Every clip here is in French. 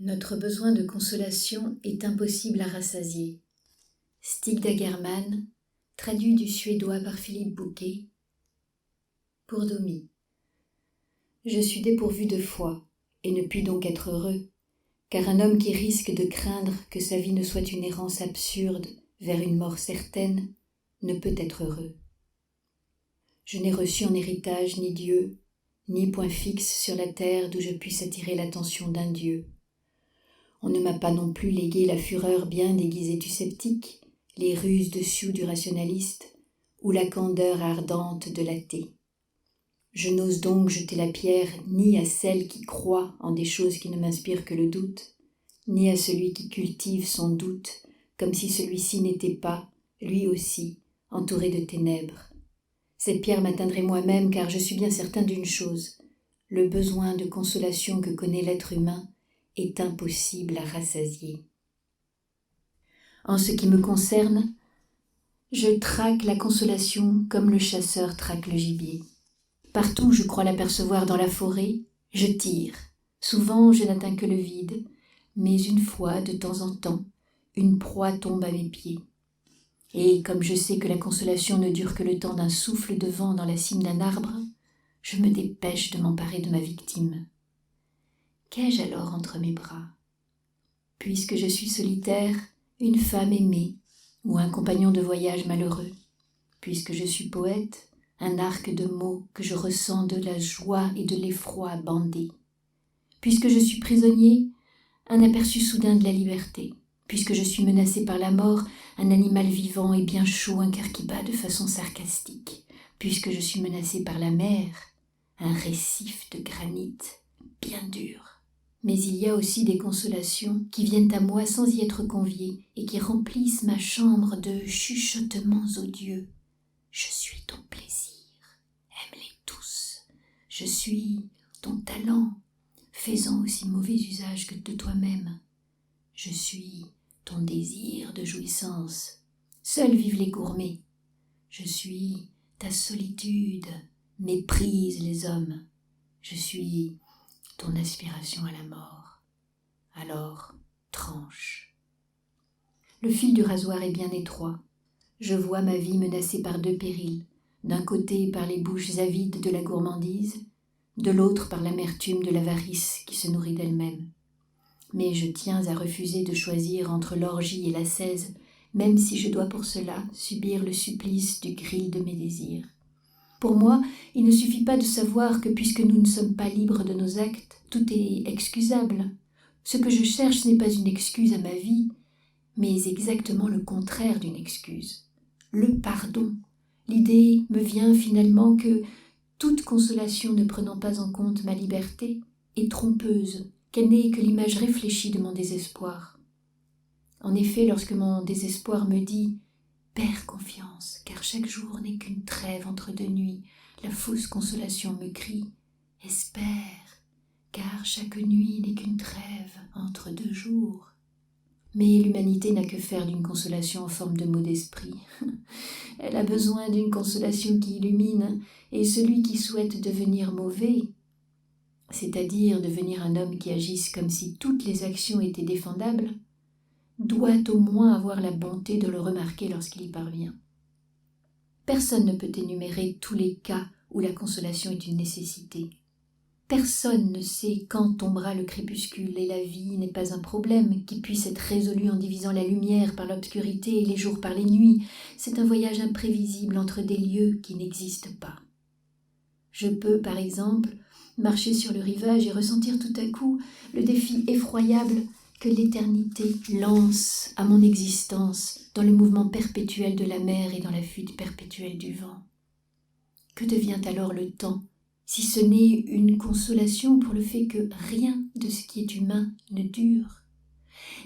Notre besoin de consolation est impossible à rassasier. Stig Dagerman, traduit du suédois par Philippe Bouquet. Pour Domi. Je suis dépourvu de foi, et ne puis donc être heureux, car un homme qui risque de craindre que sa vie ne soit une errance absurde vers une mort certaine ne peut être heureux. Je n'ai reçu en héritage ni Dieu, ni point fixe sur la terre d'où je puisse attirer l'attention d'un Dieu. On ne m'a pas non plus légué la fureur bien déguisée du sceptique, les ruses de Sioux du rationaliste, ou la candeur ardente de l'athée. Je n'ose donc jeter la pierre ni à celle qui croit en des choses qui ne m'inspirent que le doute, ni à celui qui cultive son doute, comme si celui-ci n'était pas, lui aussi, entouré de ténèbres. Cette pierre m'atteindrait moi-même, car je suis bien certain d'une chose, le besoin de consolation que connaît l'être humain est impossible à rassasier. En ce qui me concerne, je traque la consolation comme le chasseur traque le gibier. Partout où je crois l'apercevoir dans la forêt, je tire. Souvent, je n'atteins que le vide, mais une fois, de temps en temps, une proie tombe à mes pieds. Et comme je sais que la consolation ne dure que le temps d'un souffle de vent dans la cime d'un arbre, je me dépêche de m'emparer de ma victime. Qu'ai-je alors entre mes bras ? Puisque je suis solitaire, une femme aimée ou un compagnon de voyage malheureux. Puisque je suis poète, un arc de mots que je ressens de la joie et de l'effroi bandés. Puisque je suis prisonnier, un aperçu soudain de la liberté. Puisque je suis menacé par la mort, un animal vivant et bien chaud, un cœur qui bat de façon sarcastique. Puisque je suis menacé par la mer, un récif de granit bien dur. Mais il y a aussi des consolations qui viennent à moi sans y être conviées et qui remplissent ma chambre de chuchotements odieux. Je suis ton plaisir, aime-les tous. Je suis ton talent, fais-en aussi mauvais usage que de toi-même. Je suis ton désir de jouissance, seuls vivent les gourmets. Je suis ta solitude, méprise les hommes. Je suis ton aspiration à la mort. Alors, tranche. Le fil du rasoir est bien étroit. Je vois ma vie menacée par deux périls, d'un côté par les bouches avides de la gourmandise, de l'autre par l'amertume de l'avarice qui se nourrit d'elle-même. Mais je tiens à refuser de choisir entre l'orgie et l'ascèse, même si je dois pour cela subir le supplice du gril de mes désirs. Pour moi, il ne suffit pas de savoir que puisque nous ne sommes pas libres de nos actes, tout est excusable. Ce que je cherche n'est pas une excuse à ma vie, mais exactement le contraire d'une excuse. Le pardon. L'idée me vient finalement que toute consolation ne prenant pas en compte ma liberté est trompeuse, qu'elle n'est que l'image réfléchie de mon désespoir. En effet, lorsque mon désespoir me dit « Perds confiance, car chaque jour n'est qu'une trêve entre deux nuits », la fausse consolation me crie « Espère, car chaque nuit n'est qu'une trêve entre deux jours ». Mais l'humanité n'a que faire d'une consolation en forme de mot d'esprit. Elle a besoin d'une consolation qui illumine, et celui qui souhaite devenir mauvais, c'est-à-dire devenir un homme qui agisse comme si toutes les actions étaient défendables, doit au moins avoir la bonté de le remarquer lorsqu'il y parvient. Personne ne peut énumérer tous les cas où la consolation est une nécessité. Personne ne sait quand tombera le crépuscule et la vie n'est pas un problème qui puisse être résolu en divisant la lumière par l'obscurité et les jours par les nuits. C'est un voyage imprévisible entre des lieux qui n'existent pas. Je peux, par exemple, marcher sur le rivage et ressentir tout à coup le défi effroyable que l'éternité lance à mon existence dans le mouvement perpétuel de la mer et dans la fuite perpétuelle du vent. Que devient alors le temps, si ce n'est une consolation pour le fait que rien de ce qui est humain ne dure?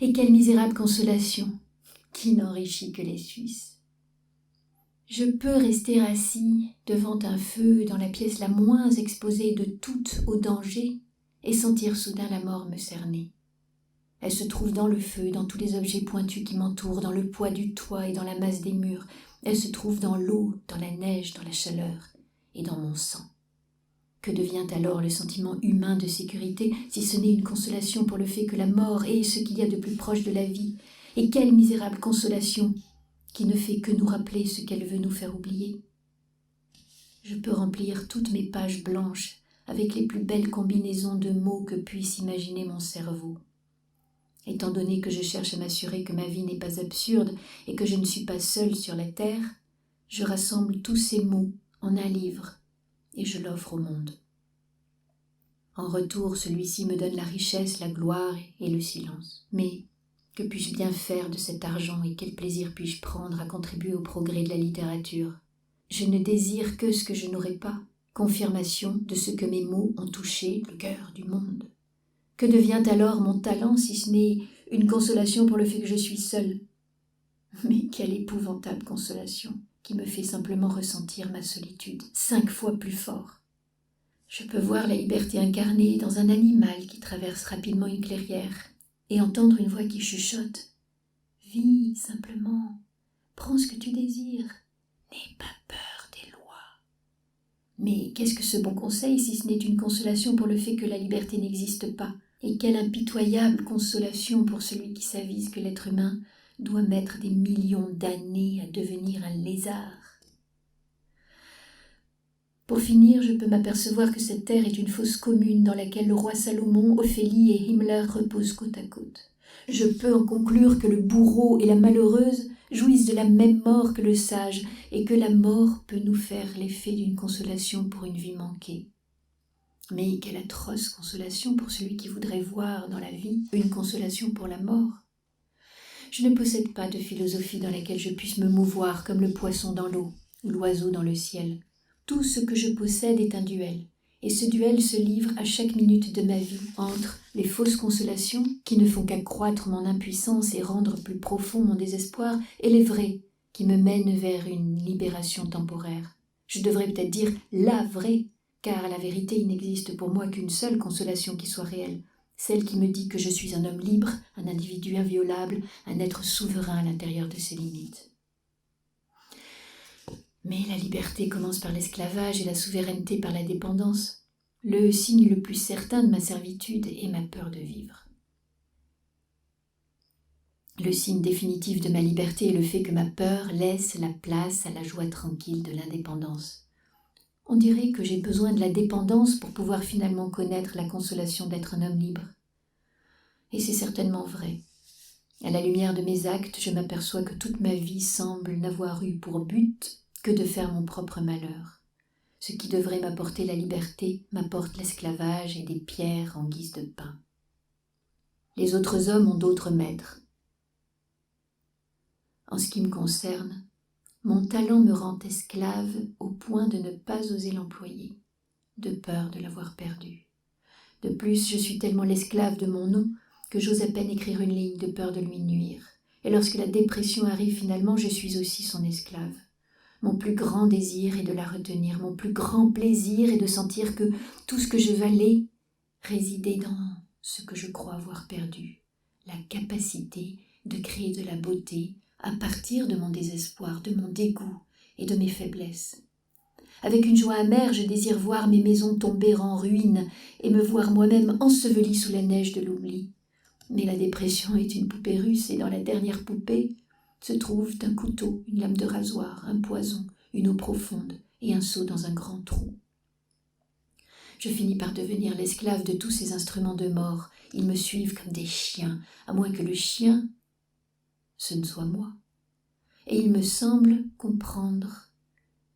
Et quelle misérable consolation, qui n'enrichit que les Suisses. Je peux rester assis devant un feu dans la pièce la moins exposée de toutes au danger et sentir soudain la mort me cerner. Elle se trouve dans le feu, dans tous les objets pointus qui m'entourent, dans le poids du toit et dans la masse des murs. Elle se trouve dans l'eau, dans la neige, dans la chaleur et dans mon sang. Que devient alors le sentiment humain de sécurité si ce n'est une consolation pour le fait que la mort est ce qu'il y a de plus proche de la vie? Et quelle misérable consolation qui ne fait que nous rappeler ce qu'elle veut nous faire oublier. Je peux remplir toutes mes pages blanches avec les plus belles combinaisons de mots que puisse imaginer mon cerveau. Étant donné que je cherche à m'assurer que ma vie n'est pas absurde et que je ne suis pas seule sur la terre, je rassemble tous ces mots en un livre et je l'offre au monde. En retour, celui-ci me donne la richesse, la gloire et le silence. Mais que puis-je bien faire de cet argent et quel plaisir puis-je prendre à contribuer au progrès de la littérature? Je ne désire que ce que je n'aurai pas, confirmation de ce que mes mots ont touché le cœur du monde. Que devient alors mon talent si ce n'est une consolation pour le fait que je suis seule? Mais quelle épouvantable consolation qui me fait simplement ressentir ma solitude 5 fois plus fort. Je peux voir la liberté incarnée dans un animal qui traverse rapidement une clairière et entendre une voix qui chuchote. Vis simplement, prends ce que tu désires, n'aie pas peur des lois. Mais qu'est-ce que ce bon conseil si ce n'est une consolation pour le fait que la liberté n'existe pas? Et quelle impitoyable consolation pour celui qui s'avise que l'être humain doit mettre des millions d'années à devenir un lézard. Pour finir, je peux m'apercevoir que cette terre est une fosse commune dans laquelle le roi Salomon, Ophélie et Himmler reposent côte à côte. Je peux en conclure que le bourreau et la malheureuse jouissent de la même mort que le sage et que la mort peut nous faire l'effet d'une consolation pour une vie manquée. Mais quelle atroce consolation pour celui qui voudrait voir dans la vie une consolation pour la mort. Je ne possède pas de philosophie dans laquelle je puisse me mouvoir comme le poisson dans l'eau ou l'oiseau dans le ciel. Tout ce que je possède est un duel, et ce duel se livre à chaque minute de ma vie entre les fausses consolations qui ne font qu'accroître mon impuissance et rendre plus profond mon désespoir, et les vraies qui me mènent vers une libération temporaire. Je devrais peut-être dire la vraie, car à la vérité il n'existe pour moi qu'une seule consolation qui soit réelle, celle qui me dit que je suis un homme libre, un individu inviolable, un être souverain à l'intérieur de ses limites. Mais la liberté commence par l'esclavage et la souveraineté par la dépendance. Le signe le plus certain de ma servitude est ma peur de vivre. Le signe définitif de ma liberté est le fait que ma peur laisse la place à la joie tranquille de l'indépendance. On dirait que j'ai besoin de la dépendance pour pouvoir finalement connaître la consolation d'être un homme libre. Et c'est certainement vrai. À la lumière de mes actes, je m'aperçois que toute ma vie semble n'avoir eu pour but que de faire mon propre malheur. Ce qui devrait m'apporter la liberté m'apporte l'esclavage et des pierres en guise de pain. Les autres hommes ont d'autres maîtres. En ce qui me concerne, mon talent me rend esclave au point de ne pas oser l'employer, de peur de l'avoir perdu. De plus, je suis tellement l'esclave de mon nom que j'ose à peine écrire une ligne de peur de lui nuire. Et lorsque la dépression arrive finalement, je suis aussi son esclave. Mon plus grand désir est de la retenir, mon plus grand plaisir est de sentir que tout ce que je valais résidait dans ce que je crois avoir perdu, la capacité de créer de la beauté à partir de mon désespoir, de mon dégoût et de mes faiblesses. Avec une joie amère, je désire voir mes maisons tomber en ruines et me voir moi-même ensevelie sous la neige de l'oubli. Mais la dépression est une poupée russe et dans la dernière poupée se trouvent un couteau, une lame de rasoir, un poison, une eau profonde et un seau dans un grand trou. Je finis par devenir l'esclave de tous ces instruments de mort. Ils me suivent comme des chiens, à moins que le chien, ce ne soit moi. Et il me semble comprendre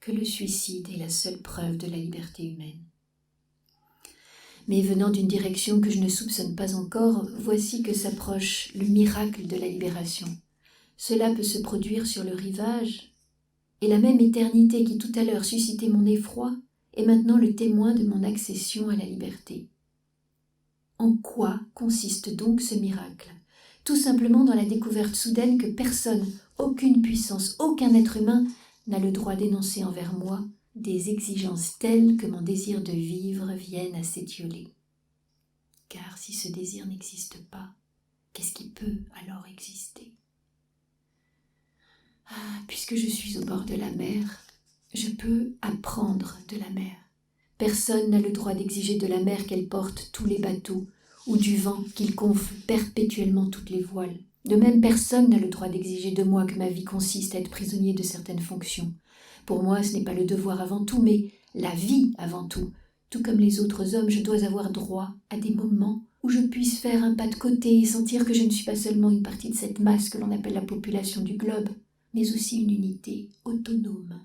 que le suicide est la seule preuve de la liberté humaine. Mais venant d'une direction que je ne soupçonne pas encore, voici que s'approche le miracle de la libération. Cela peut se produire sur le rivage, et la même éternité qui tout à l'heure suscitait mon effroi est maintenant le témoin de mon accession à la liberté. En quoi consiste donc ce miracle? Tout simplement dans la découverte soudaine que personne, aucune puissance, aucun être humain n'a le droit d'énoncer envers moi des exigences telles que mon désir de vivre vienne à s'étioler. Car si ce désir n'existe pas, qu'est-ce qui peut alors exister? Puisque je suis au bord de la mer, je peux apprendre de la mer. Personne n'a le droit d'exiger de la mer qu'elle porte tous les bateaux, ou du vent qu'il gonfle perpétuellement toutes les voiles. De même, personne n'a le droit d'exiger de moi que ma vie consiste à être prisonnier de certaines fonctions. Pour moi, ce n'est pas le devoir avant tout, mais la vie avant tout. Tout comme les autres hommes, je dois avoir droit à des moments où je puisse faire un pas de côté et sentir que je ne suis pas seulement une partie de cette masse que l'on appelle la population du globe, mais aussi une unité autonome.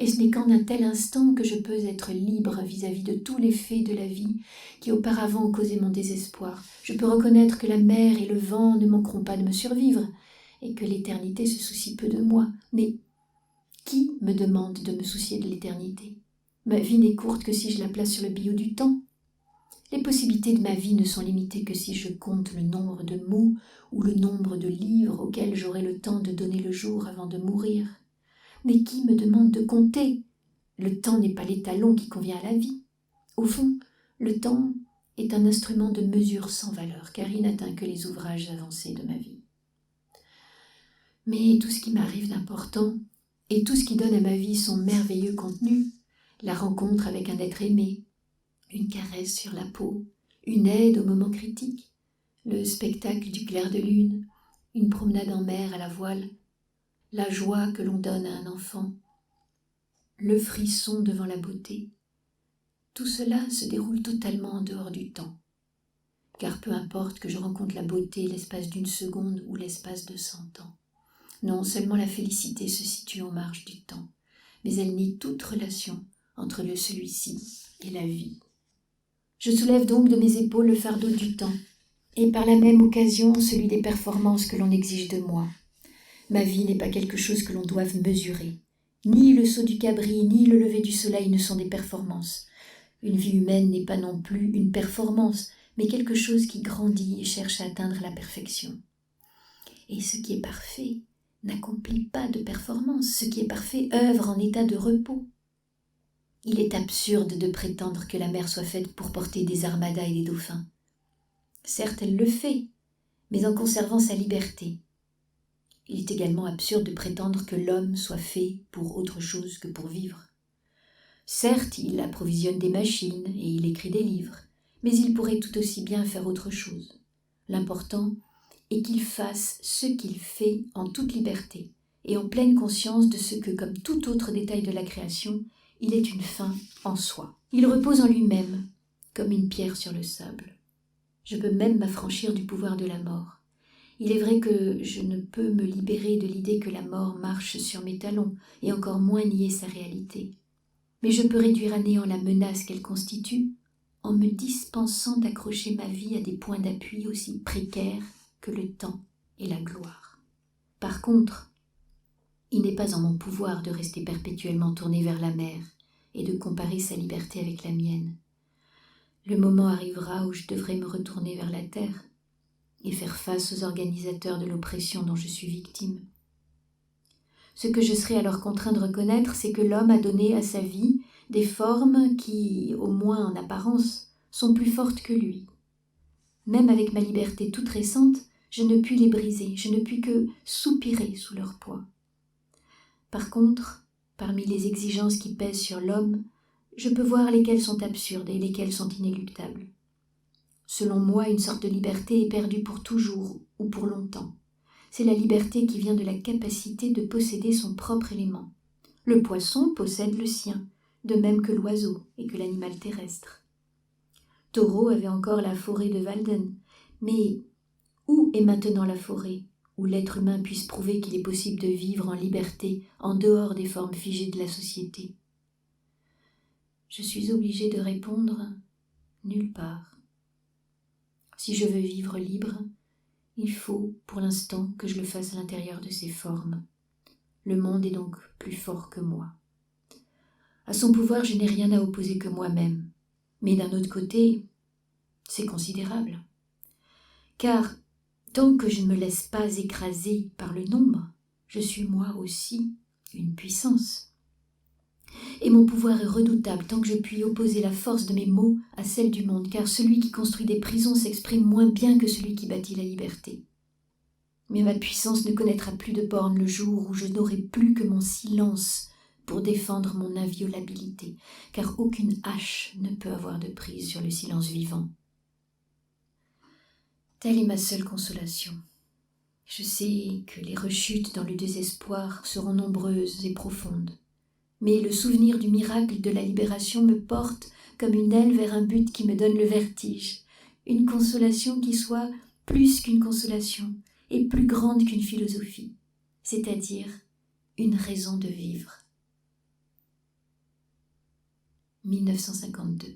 Et ce n'est qu'en un tel instant que je peux être libre vis-à-vis de tous les faits de la vie qui auparavant ont causé mon désespoir. Je peux reconnaître que la mer et le vent ne manqueront pas de me survivre, et que l'éternité se soucie peu de moi. Mais qui me demande de me soucier de l'éternité ? Ma vie n'est courte que si je la place sur le billot du temps. Les possibilités de ma vie ne sont limitées que si je compte le nombre de mots ou le nombre de livres auxquels j'aurai le temps de donner le jour avant de mourir. Mais qui me demande de compter ? Le temps n'est pas l'étalon qui convient à la vie. Au fond, le temps est un instrument de mesure sans valeur, car il n'atteint que les ouvrages avancés de ma vie. Mais tout ce qui m'arrive d'important, et tout ce qui donne à ma vie son merveilleux contenu, la rencontre avec un être aimé, une caresse sur la peau, une aide au moment critique, le spectacle du clair de lune, une promenade en mer à la voile, la joie que l'on donne à un enfant, le frisson devant la beauté, tout cela se déroule totalement en dehors du temps. Car peu importe que je rencontre la beauté l'espace d'une seconde ou l'espace de 100 ans. Non, seulement la félicité se situe en marge du temps, mais elle nie toute relation entre celui-ci et la vie. Je soulève donc de mes épaules le fardeau du temps, et par la même occasion celui des performances que l'on exige de moi. Ma vie n'est pas quelque chose que l'on doive mesurer. Ni le saut du cabri, ni le lever du soleil ne sont des performances. Une vie humaine n'est pas non plus une performance, mais quelque chose qui grandit et cherche à atteindre la perfection. Et ce qui est parfait n'accomplit pas de performance. Ce qui est parfait œuvre en état de repos. Il est absurde de prétendre que la mer soit faite pour porter des armadas et des dauphins. Certes, elle le fait, mais en conservant sa liberté. Il est également absurde de prétendre que l'homme soit fait pour autre chose que pour vivre. Certes, il approvisionne des machines et il écrit des livres, mais il pourrait tout aussi bien faire autre chose. L'important est qu'il fasse ce qu'il fait en toute liberté et en pleine conscience de ce que, comme tout autre détail de la création, il est une fin en soi. Il repose en lui-même, comme une pierre sur le sable. Je peux même m'affranchir du pouvoir de la mort. Il est vrai que je ne peux me libérer de l'idée que la mort marche sur mes talons, et encore moins nier sa réalité. Mais je peux réduire à néant la menace qu'elle constitue en me dispensant d'accrocher ma vie à des points d'appui aussi précaires que le temps et la gloire. Par contre, il n'est pas en mon pouvoir de rester perpétuellement tourné vers la mer et de comparer sa liberté avec la mienne. Le moment arrivera où je devrai me retourner vers la terre et faire face aux organisateurs de l'oppression dont je suis victime. Ce que je serai alors contraint de reconnaître, c'est que l'homme a donné à sa vie des formes qui, au moins en apparence, sont plus fortes que lui. Même avec ma liberté toute récente, je ne puis les briser, je ne puis que soupirer sous leur poids. Par contre, parmi les exigences qui pèsent sur l'homme, je peux voir lesquelles sont absurdes et lesquelles sont inéluctables. Selon moi, une sorte de liberté est perdue pour toujours ou pour longtemps. C'est la liberté qui vient de la capacité de posséder son propre élément. Le poisson possède le sien, de même que l'oiseau et que l'animal terrestre. Thoreau avait encore la forêt de Walden, mais où est maintenant la forêt, où l'être humain puisse prouver qu'il est possible de vivre en liberté en dehors des formes figées de la société ? Je suis obligée de répondre « nulle part ». Si je veux vivre libre, il faut, pour l'instant, que je le fasse à l'intérieur de ces formes. Le monde est donc plus fort que moi. À son pouvoir, je n'ai rien à opposer que moi-même. Mais d'un autre côté, c'est considérable. Car, tant que je ne me laisse pas écraser par le nombre, je suis moi aussi une puissance. Et mon pouvoir est redoutable tant que je puis opposer la force de mes mots à celle du monde, car celui qui construit des prisons s'exprime moins bien que celui qui bâtit la liberté. Mais ma puissance ne connaîtra plus de bornes le jour où je n'aurai plus que mon silence pour défendre mon inviolabilité, car aucune hache ne peut avoir de prise sur le silence vivant. Telle est ma seule consolation. Je sais que les rechutes dans le désespoir seront nombreuses et profondes, mais le souvenir du miracle de la libération me porte comme une aile vers un but qui me donne le vertige, une consolation qui soit plus qu'une consolation et plus grande qu'une philosophie, c'est-à-dire une raison de vivre. 1952